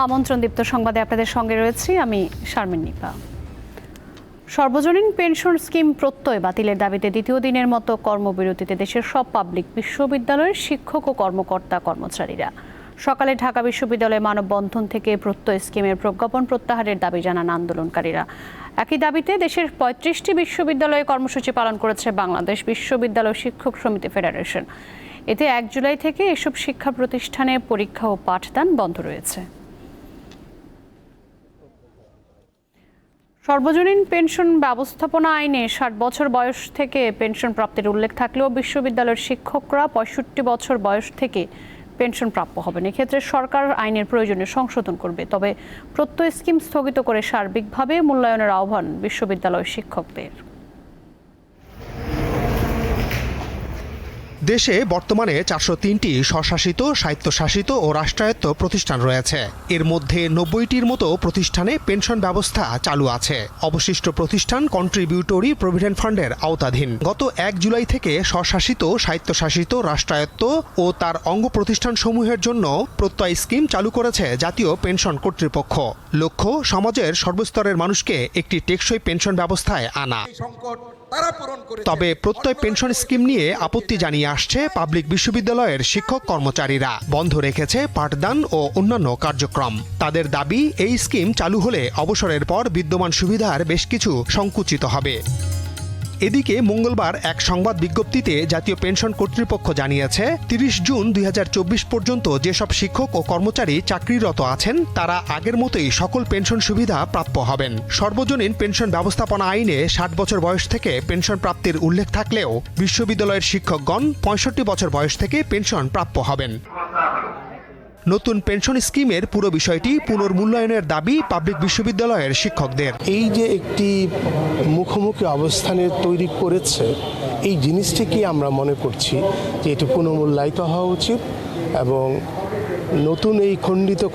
আমন্ত্রণ দীপ্ত সংবাদে আপনাদের সঙ্গে রয়েছি আমি শারমিন নিপা। সর্বজনীন পেনশন স্কিম প্রত্যয় বাতিলের দাবিতে দ্বিতীয় দিনের মতো কর্মবিরতিতে দেশের সব পাবলিক বিশ্ববিদ্যালয়ের শিক্ষক ও কর্মকর্তা কর্মচারীরা। সকালে ঢাকা বিশ্ববিদ্যালয়ে মানববন্ধন থেকে প্রত্যয় স্কিমের প্রজ্ঞাপন প্রত্যাহারের দাবি জানান আন্দোলনকারীরা। একই দাবিতে দেশের ৩৫টি বিশ্ববিদ্যালয়ে কর্মসূচি পালন করেছে বাংলাদেশ বিশ্ববিদ্যালয় শিক্ষক সমিতি ফেডারেশন। এতে ১ জুলাই থেকে এসব শিক্ষা প্রতিষ্ঠানে পরীক্ষা ও পাঠদান বন্ধ রয়েছে। সর্বজনীন পেনশন ব্যবস্থাপনা আইনে ৬০ বছর বয়স থেকে পেনশন প্রাপ্তির উল্লেখ থাকলেও বিশ্ববিদ্যালয়ের শিক্ষকরা ৬৫ বছর বয়স থেকে পেনশন প্রাপ্য হবেন। এক্ষেত্রে সরকার আইনের প্রয়োজনীয় সংশোধন করবে। তবে প্রত্যয় স্কিম স্থগিত করে সার্বিকভাবে মূল্যায়নের আহ্বান বিশ্ববিদ্যালয়ের শিক্ষকদের। দেশে বর্তমানে ৪০৩টি স্বশাসিত, স্বায়ত্তশাসিত ও রাষ্ট্রায়ত্ত প্রতিষ্ঠান রয়েছে। এর মধ্যে ৯০টির মতো প্রতিষ্ঠানে পেনশন ব্যবস্থা চালু আছে। অবশিষ্ট প্রতিষ্ঠান কন্ট্রিবিউটরি প্রভিডেন্ট ফান্ডের আওতাধীন। গত ১ জুলাই থেকে স্বশাসিত, স্বায়ত্তশাসিত, রাষ্ট্রায়ত্ত ও তার অঙ্গ প্রতিষ্ঠানসমূহের জন্য প্রত্যয় স্কিম চালু করেছে জাতীয় পেনশন কর্তৃপক্ষ। লক্ষ্য সমাজের সর্বস্তরের মানুষকে একটি টেকসই পেনশন ব্যবস্থায় আনা। তবে প্রত্যয় পেনশন স্কিম নিয়ে আপত্তি জানিয়ে আসছে পাবলিক বিশ্ববিদ্যালয়ের শিক্ষক কর্মচারীরা। বন্ধ রেখেছে পাঠদান ও অন্যান্য কার্যক্রম। তাদের দাবি, এই স্কিম চালু হলে অবসরের পর বিদ্যমান সুবিধার বেশ কিছু সংকুচিত হবে। এদিকে মঙ্গলবার এক সংবাদ বিজ্ঞপ্তিতে জাতীয় পেনশন কর্তৃপক্ষ জানিয়েছে, ৩০ জুন ২০২৪ পর্যন্ত যেসব শিক্ষক ও কর্মচারী চাকরিরত আছেন তারা আগের মতোই সকল পেনশন সুবিধা প্রাপ্য হবেন। সর্বজনীন পেনশন ব্যবস্থাপনা আইনে ৬০ বছর বয়স থেকে পেনশন প্রাপ্তির উল্লেখ থাকলেও বিশ্ববিদ্যালয়ের শিক্ষকগণ ৬৫ বছর বয়স থেকে পেনশন প্রাপ্য হবেন। নতুন পেনশন স্কিমের পুরো বিষয়টি পুনর্মূল্যায়নের দাবি পাবলিক বিশ্ববিদ্যালয়ের শিক্ষকদের। এই যে একটি মুখোমুখি অবস্থানে তৈরি করেছে, এই জিনিসটিকে আমরা মনে করছি যে এটি পুনর্মূল্যায়িত হওয়া উচিত এবং নতুন এই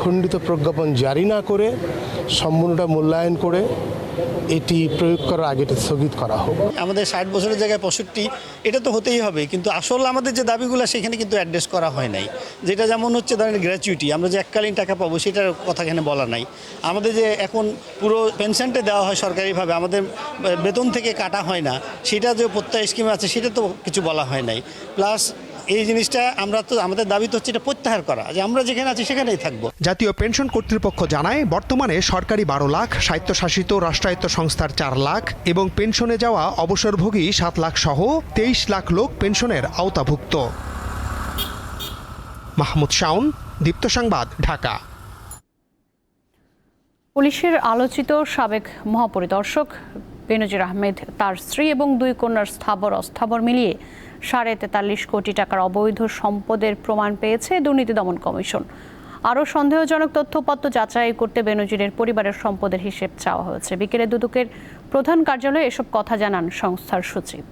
খণ্ডিত প্রজ্ঞাপন জারি না করে সম্পূর্ণটা মূল্যায়ন করে এটি প্রয়োগ করার আগে এটা স্থগিত করা হোক। আমাদের ৬০ বছরের জায়গায় ৬৫ এটা তো হতেই হবে, কিন্তু আসল আমাদের যে দাবিগুলো সেখানে কিন্তু অ্যাড্রেস করা হয় নাই। যেটা যেমন হচ্ছে ধরেন গ্র্যাচুইটি, আমরা যে এককালীন টাকা পাবো সেটার কথা এখানে বলা নাই। আমাদের যে এখন পুরো পেনশনটা দেওয়া হয় সরকারিভাবে, আমাদের বেতন থেকে কাটা হয় না, সেটা যে প্রত্যয় স্কিম আছে সেটা তো কিছু বলা হয় নাই। প্লাস এই জিনিসটা আমাদের দাবি তো হচ্ছে এটা প্রত্যাহার করা, যে আমরা যেখানে আছি সেখানেই থাকবো। জাতীয় পেনশন কর্তৃপক্ষ জানায়, বর্তমানে সরকারি ১২ লাখ, স্বায়ত্তশাসিত রাষ্ট্রায়ত্ত সংস্থার ৪ লাখ এবং পেনশনে যাওয়া অবসরভোগী ৭ লাখ সহ ২৩ লাখ লোক পেনশনের আওতাভুক্ত। মাহমুদ শাওন, দীপ্ত সংবাদ, ঢাকা। পুলিশের আলোচিত সাবেক মহাপরিদর্শক বেনজির আহমেদ, তার স্ত্রী এবং ২ কন্যার স্থাবর অস্থাবর মিলিয়ে ৪.৪৩ কোটি টাকার অবৈধ সম্পদের প্রমাণ পেয়েছে দুর্নীতি দমন কমিশন। আরও সন্দেহজনক তথ্যপত্র যাচাই করতে বেনজিরের পরিবারের সম্পদের হিসেব চাওয়া হয়েছে। বিকেলে দুদকের প্রধান কার্যালয়ে এসব কথা জানান সংস্থার সচিব।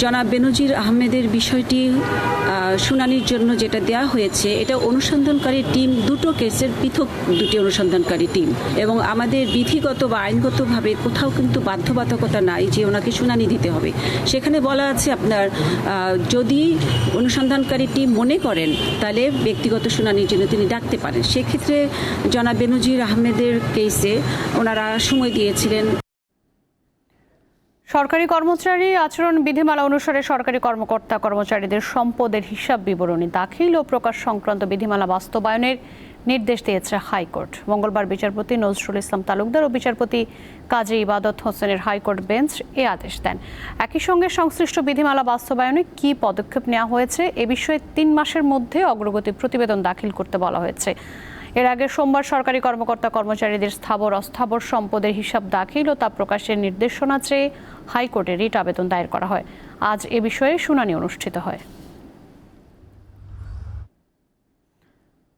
জনাব বেনজির আহমেদের বিষয়টি শুনানির জন্য যেটা দেওয়া হয়েছে, এটা অনুসন্ধানকারী টিম, দুটো কেসের পৃথক দুটি অনুসন্ধানকারী টিম, এবং আমাদের বিধিগত বা আইনগতভাবে কোথাও কিন্তু বাধ্যবাধকতা নাই যে ওনাকে শুনানি দিতে হবে। সেখানে বলা আছে আপনার যদি অনুসন্ধানকারী টিম মনে করেন তাহলে ব্যক্তিগত শুনানির জন্য তিনি ডাকতে পারেন। সেক্ষেত্রে জনাব বেনজির আহমেদের কেসে ওনারা সময় দিয়েছিলেন। সরকারি কর্মচারী আচরণ বিধিমালা অনুসারে সরকারি কর্মকর্তা কর্মচারীদের সম্পদের হিসাব বিবরণী দাখিল ও প্রকাশ সংক্রান্ত বিধিমালা বাস্তবায়নের নির্দেশ দিয়েছে হাইকোর্ট। মঙ্গলবার বিচারপতি নজরুল ইসলাম তালুকদার ও বিচারপতি কাজী ইবাদত হোসেনের হাইকোর্ট বেঞ্চ এ আদেশ দেন। একই সঙ্গে সংশ্লিষ্ট বিধিমালা বাস্তবায়নে কী পদক্ষেপ নেওয়া হয়েছে এ বিষয়ে ৩ মাসের মধ্যে অগ্রগতি প্রতিবেদন দাখিল করতে বলা হয়েছে। এর আগে সোমবার সরকারি কর্মকর্তা কর্মচারীদের স্থাবর অস্থাবর সম্পদের হিসাব দাখিল ও তা প্রকাশের নির্দেশনা চেয়ে হাইকোর্টে রিট আবেদন দায়ের করা হয়। আজ এ বিষয়ে শুনানি অনুষ্ঠিত হয়।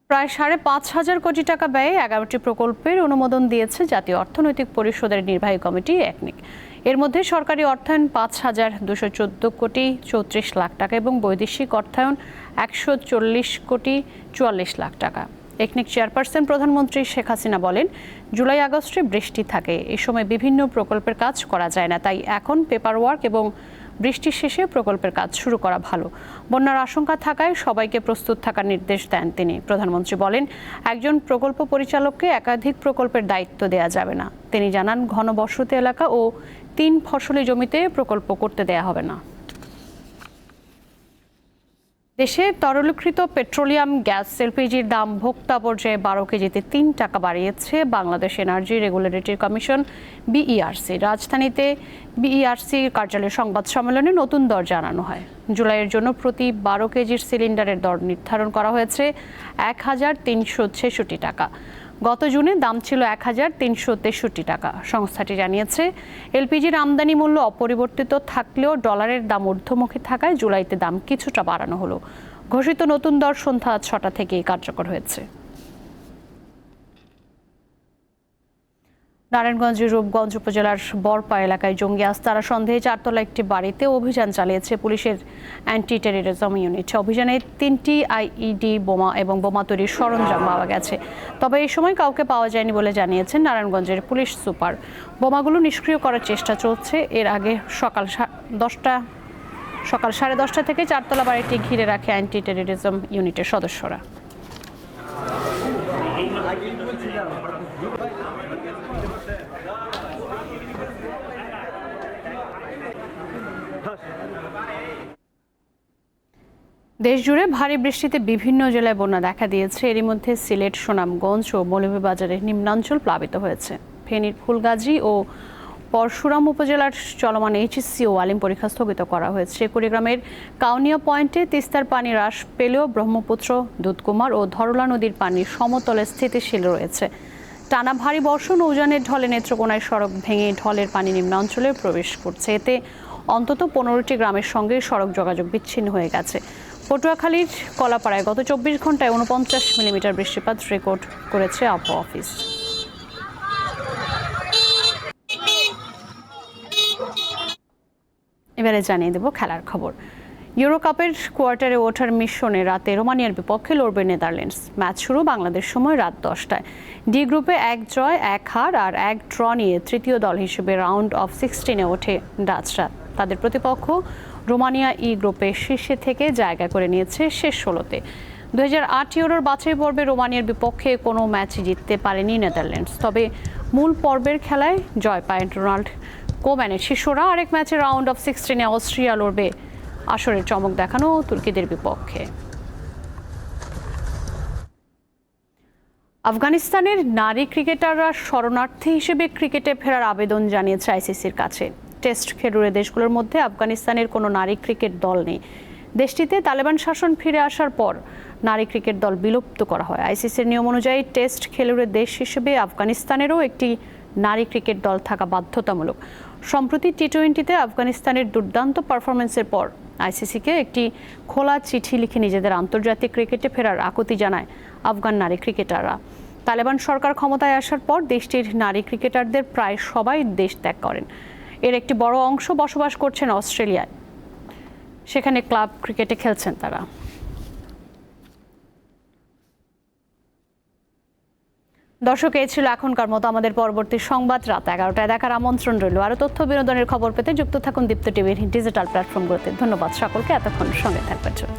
প্রায় ৫,৫০০ কোটি টাকা ব্যয়ে ১১টি প্রকল্পের অনুমোদন দিয়েছে জাতীয় অর্থনৈতিক পরিষদের নির্বাহী কমিটি একনিক। এর মধ্যে সরকারি অর্থায়ন ৫,২১৪ কোটি ৩৪ লাখ টাকা এবং বৈদেশিক অর্থায়ন ১৪০ কোটি ৪৪ লাখ টাকা। একনিক চেয়ারপারসন প্রধানমন্ত্রী শেখ হাসিনা বলেন, জুলাই আগস্টে বৃষ্টি থাকে, এ সময় বিভিন্ন প্রকল্পের কাজ করা যায় না, তাই এখন পেপার ওয়ার্ক এবং বৃষ্টির শেষে প্রকল্পের কাজ শুরু করা ভালো। বন্যার আশঙ্কা থাকায় সবাইকে প্রস্তুত থাকার নির্দেশ দেন তিনি। প্রধানমন্ত্রী বলেন, একজন প্রকল্প পরিচালককে একাধিক প্রকল্পের দায়িত্ব দেয়া যাবে না। তিনি জানান, ঘনবসতি এলাকা ও 3 ফসলি জমিতে প্রকল্প করতে দেয়া হবে না। দেশে তরলীকৃত পেট্রোলিয়াম গ্যাস এলপিজির দাম ভোক্তা পর্যায়ে 12 কেজিতে 3 টাকা বাড়িয়েছে Bangladesh energy regulatory commission BERC. রাজধানীতে বিইআরসি কার্যালয়ে সংবাদ সম্মেলনে নতুন দর জানানো হয়। জুলাইয়ের জন্য প্রতি 12 কেজির সিলিন্ডারের দর নির্ধারণ করা হয়েছে 1366 টাকা। গত জুনে দাম ছিল 1363 টাকা। সংস্থাটি জানিয়েছে, এলপিজির আমদানি মূল্য অপরিবর্তিত থাকলেও ডলারের দাম ঊর্ধ্বমুখী থাকায় জুলাইতে দাম কিছুটা বাড়ানো হলো। ঘোষিত নতুন দর সন্ধ্যা 6টা থেকেই কার্যকর হয়েছে। নারায়ণগঞ্জের রূপগঞ্জ উপজেলার বরপা এলাকায় জঙ্গি আস্তানা সন্দেহে 4তলা একটি বাড়িতে অভিযান চালিয়েছে পুলিশের অ্যান্টি টেররিজম ইউনিট। অভিযানে 3টি আইইডি বোমা এবং বোমা তৈরির সরঞ্জাম পাওয়া গেছে। তবে এই সময় কাউকে পাওয়া যায়নি বলে জানিয়েছেন নারায়ণগঞ্জের পুলিশ সুপার। বোমাগুলো নিষ্ক্রিয় করার চেষ্টা চলছে। এর আগে সকাল 10:30 থেকে 4তলা বাড়িটি ঘিরে রাখে অ্যান্টি টেররিজম ইউনিটের সদস্যরা। দেশজুড়ে ভারী বৃষ্টিতে বিভিন্ন জেলায় বন্যা দেখা দিয়েছে। এরই মধ্যে সিলেট, সুনামগঞ্জ ও মৌলভীবাজারের নিম্নাঞ্চল প্লাবিত হয়েছে। ফেনীর ফুলগাজী ও পরশুরাম উপজেলার চলমান এইচএসসি ও আলিম পরীক্ষা স্থগিত করা হয়েছে। কুড়িগ্রামের কাউনিয়া পয়েন্টে তিস্তার পানি হ্রাস পেলেও ব্রহ্মপুত্র, দুধকুমার ও ধরলা নদীর পানি সমতলে স্থিতিশীল রয়েছে। টানা ভারী বর্ষণ ও উজানের ঢলে নেত্রকোনায় সড়ক ভেঙে ঢলের পানি নিম্নাঞ্চলে প্রবেশ করছে। এতে অন্তত 15টি গ্রামের সঙ্গে সড়ক যোগাযোগ বিচ্ছিন্ন হয়ে গেছে। পটুয়াখালীর কলাপাড়ায় গত 24 ঘন্টায় 49 মিলিমিটার বৃষ্টিপাত রেকর্ড করেছে আবহাওয়া অফিস। এবারে জানিয়ে দেব খেলার খবর। ইউরো কাপের কোয়ার্টারে ওঠার মিশনে রাতে রোমানিয়ার বিপক্ষে লড়বে নেদারল্যান্ডস। ম্যাচ শুরু বাংলাদেশ সময় রাত 10টায়। ডি গ্রুপে 1 জয় 1 হার আর 1 ড্র নিয়ে তৃতীয় দল হিসেবে রাউন্ড অফ 16-এ ওঠে ডাচরা। তাদের প্রতিপক্ষ রোমানিয়া ই গ্রুপে শীর্ষে থেকে জায়গা করে নিয়েছে শেষ 16তে। 2008 ইউরোর বাছাই পর্বে রোমানিয়ার বিপক্ষে কোনো ম্যাচই জিততে পারেনি নেদারল্যান্ডস। তবে মূল পর্বের খেলায় জয় পায় রোনাল্ড কোম্যানের শিষ্যরা। আরেক ম্যাচে রাউন্ড অফ 16-এ অস্ট্রিয়া লড়বে আসরের চমক দেখানো তুর্কিদের বিপক্ষে। আফগানিস্তানের নারী ক্রিকেটাররা শরণার্থী হিসেবে ক্রিকেটে ফেরার আবেদন জানিয়েছে আইসিসির কাছে। টেস্ট খেলুড়ে দেশগুলোর মধ্যে আফগানিস্তানের কোনো নারী ক্রিকেট দল নেই। দেশটিতে তালেবান শাসন ফিরে আসার পর নারী ক্রিকেট দল বিলুপ্ত করা হয়। আইসিসির নিয়ম অনুযায়ী টেস্ট খেলুড়ে দেশ হিসেবে আফগানিস্তানেরও একটি নারী ক্রিকেট দল থাকা বাধ্যতামূলক। সম্প্রতি টি-20-তে আফগানিস্তানের দুর্দান্ত পারফরমেন্সের পর আইসিসিকে একটি খোলা চিঠি লিখে নিজেদের আন্তর্জাতিক ক্রিকেটে ফেরার আকুতি জানায় আফগান নারী ক্রিকেটাররা। তালেবান সরকার ক্ষমতায় আসার পর দেশটির নারী ক্রিকেটারদের প্রায় সবাই দেশ ত্যাগ করেন। এর একটি বড় অংশ বসবাস করছেন অস্ট্রেলিয়ায়। সেখানে ক্লাব ক্রিকেটে খেলছেন তারা। দর্শক, এই ছিল এখনকার মতো আমাদের পরবর্তী সংবাদ রাত 11টায় দেখার আমন্ত্রণ রইল। আরও তথ্য বিনোদনের খবর পেতে যুক্ত থাকুন দীপ্ত টিভির ডিজিটাল প্ল্যাটফর্মগুলোতে। ধন্যবাদ সকলকে এতক্ষণ সঙ্গে থাকবার জন্য।